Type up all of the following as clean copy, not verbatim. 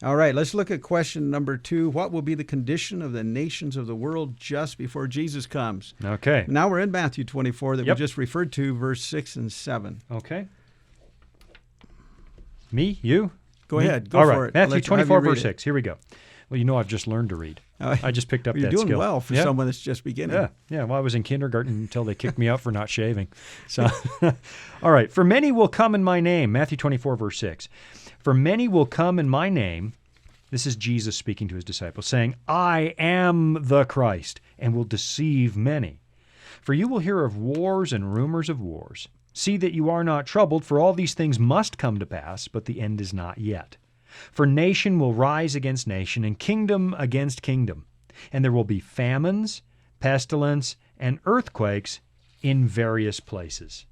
All right, let's look at question number 2. What will be the condition of the nations of the world just before Jesus comes? Okay. Now we're in Matthew 24 that Yep. we just referred to, verse 6 and 7. Okay. Me? You? Go Me? ahead. Go All for right. it. I'll Matthew have you 24, read verse it. 6. Here we go. Well, I've just learned to read. I just picked up You're that doing skill. well for Yeah. someone that's just beginning. Yeah. Well, I was in kindergarten until they kicked me out for not shaving. So, all right. For many will come in my name. Matthew 24, verse 6. For many will come in my name. This is Jesus speaking to his disciples, saying, I am the Christ, and will deceive many. For you will hear of wars and rumors of wars. See that you are not troubled, for all these things must come to pass, but the end is not yet. For nation will rise against nation, and kingdom against kingdom. And there will be famines, pestilence, and earthquakes in various places.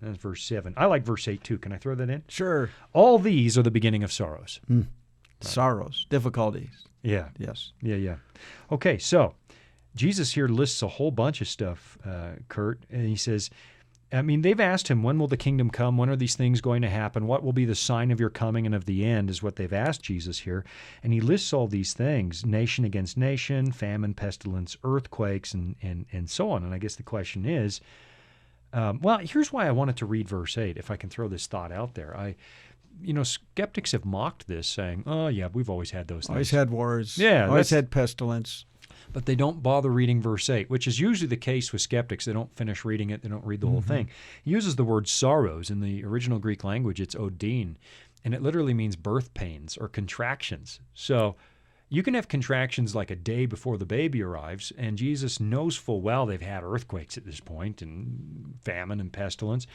That's verse 7. I like verse 8 too. Can I throw that in? Sure. All these are the beginning of sorrows. Sorrows, difficulties. Yeah. Yes. Yeah. Okay, so Jesus here lists a whole bunch of stuff, Kurt, and he says, they've asked him, when will the kingdom come? When are these things going to happen? What will be the sign of your coming and of the end is what they've asked Jesus here. And he lists all these things, nation against nation, famine, pestilence, earthquakes, and so on. And I guess the question is, here's why I wanted to read verse 8, if I can throw this thought out there. Skeptics have mocked this, saying, oh, yeah, we've always had those things. Always had wars. Yeah, Always had pestilence. But they don't bother reading verse 8, which is usually the case with skeptics. They don't finish reading it. They don't read the whole thing. He uses the word sorrows. In the original Greek language, it's odin, and it literally means birth pains or contractions. So you can have contractions like a day before the baby arrives, and Jesus knows full well they've had earthquakes at this point and famine and pestilence.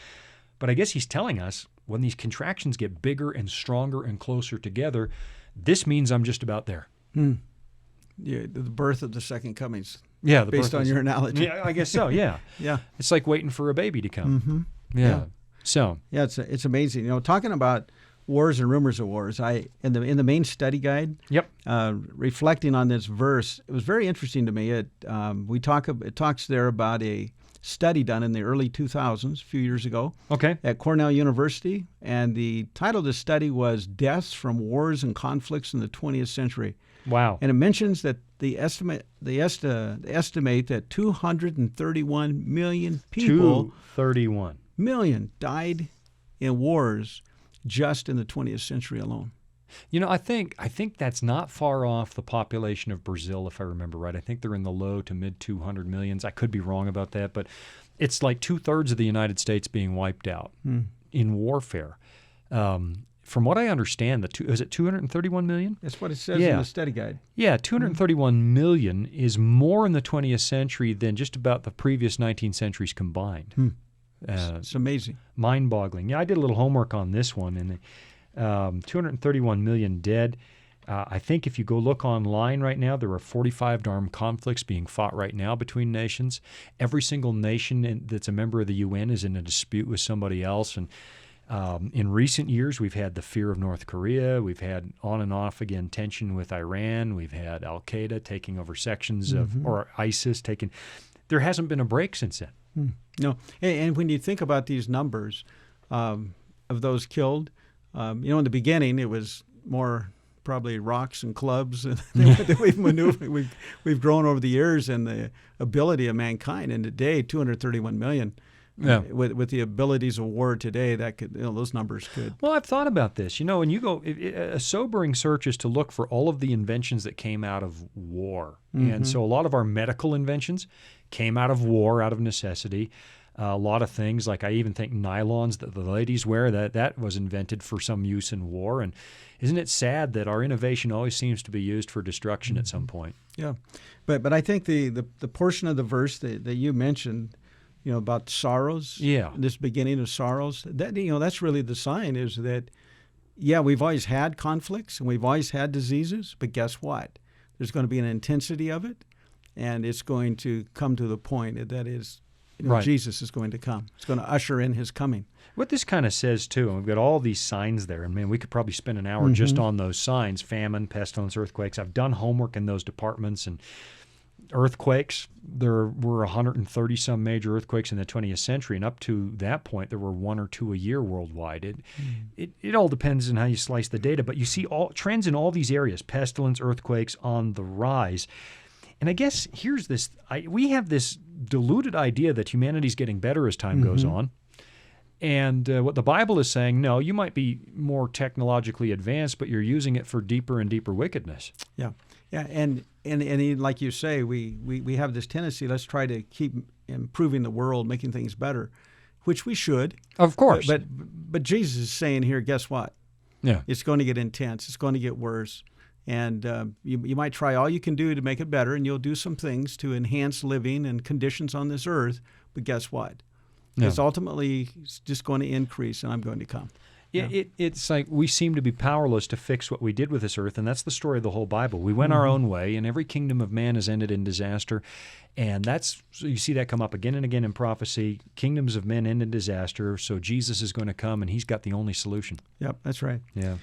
But I guess he's telling us when these contractions get bigger and stronger and closer together, this means I'm just about there. Yeah, the birth of the second comings. Yeah, based on your analogy. Yeah, I guess so. Yeah, Yeah. It's like waiting for a baby to come. Yeah. Yeah. So Yeah, it's amazing. Talking about wars and rumors of wars, in the main study guide, yep. reflecting on this verse, it was very interesting to me. It talks there about a study done in the early 2000s, a few years ago, Okay. at Cornell University, and the title of the study was "Deaths from Wars and Conflicts in the 20th Century." Wow. And it mentions that they estimate that 231 million people 231. died in wars just in the 20th century alone. I think that's not far off the population of Brazil, if I remember right. I think they're in the low to mid 200 millions. I could be wrong about that, but it's like 2/3 of the United States being wiped out in warfare. From what I understand, is it 231 million? That's what it says in the study guide. Yeah, 231 million is more in the 20th century than just about the previous 19 centuries combined. It's amazing. Mind-boggling. Yeah, I did a little homework on this one, and 231 million dead. I think if you go look online right now, there are 45 armed conflicts being fought right now between nations. Every single nation that's a member of the UN is in a dispute with somebody else, and in recent years, we've had the fear of North Korea. We've had on and off again tension with Iran. We've had Al-Qaeda taking over sections or ISIS taking. There hasn't been a break since then. No, and when you think about these numbers of those killed, in the beginning it was more probably rocks and clubs that we've maneuvered. We've grown over the years and the ability of mankind. And today, 231 million. Yeah. With the abilities of war today, that could those numbers could. Well, I've thought about this. When you go, a sobering search is to look for all of the inventions that came out of war, and so a lot of our medical inventions came out of war, out of necessity. A lot of things, like I even think nylons that the ladies wear, that was invented for some use in war. And isn't it sad that our innovation always seems to be used for destruction at some point? Yeah, but I think the portion of the verse that you mentioned, about sorrows, this beginning of sorrows, that's really the sign is that, we've always had conflicts and we've always had diseases, but guess what? There's going to be an intensity of it, and it's going to come to the point that is, right. Jesus is going to come. It's going to usher in his coming. What this kind of says, too, and we've got all these signs there, and man, we could probably spend an hour just on those signs, famine, pestilence, earthquakes. I've done homework in those departments, and earthquakes. There were 130 some major earthquakes in the 20th century, and up to that point, there were 1 or 2 a year worldwide. It all depends on how you slice the data, but you see all trends in all these areas: pestilence, earthquakes on the rise. And I guess here's this: we have this diluted idea that humanity's getting better as time goes on. And what the Bible is saying, no, you might be more technologically advanced, but you're using it for deeper and deeper wickedness. Yeah, and like you say, we have this tendency. Let's try to keep improving the world, making things better, which we should, of course. But Jesus is saying here, guess what? Yeah, it's going to get intense. It's going to get worse, and you might try all you can do to make it better, and you'll do some things to enhance living and conditions on this earth. But guess what? It's ultimately just going to increase, and I'm going to come. It's like we seem to be powerless to fix what we did with this earth, and that's the story of the whole Bible. We went our own way, and every kingdom of man has ended in disaster. And you see that come up again and again in prophecy. Kingdoms of men end in disaster, so Jesus is going to come, and he's got the only solution. Yep, that's right. Yeah.